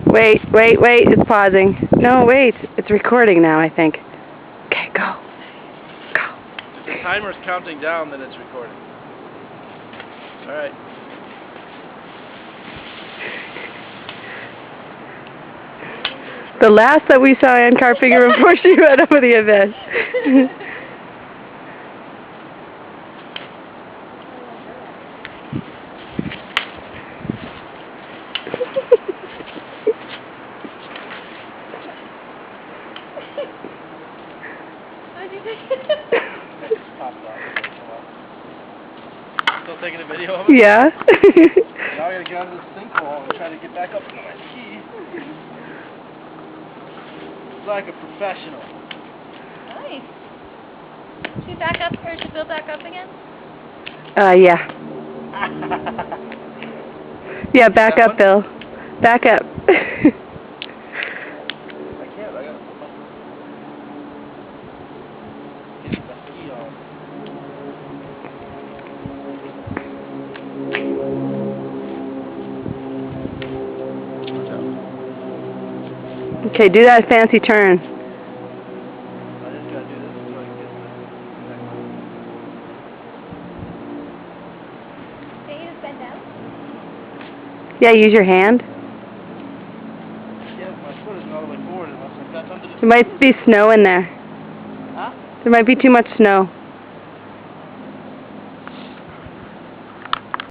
Wait, it's pausing. No, wait, it's recording now, I think. Okay, go. Go. If the timer's counting down, then it's recording. Alright. The last that we saw Ann Carpenter before she went over the abyss. Still taking a video of it? Yeah. Now I gotta get out of this sinkhole and try to get back up to my key. It's like a professional. Nice. Should we back up, or should Bill back up again? Yeah. Yeah, back up, Bill. Back up. I can't, I gotta put my... Get the key on. Okay, do that fancy turn. I just gotta do this so I can get the... Can you just bend down? Yeah, use your hand. Yeah, my foot isn't all the way forward unless I've got something to... There might be snow in there. Huh? There might be too much snow.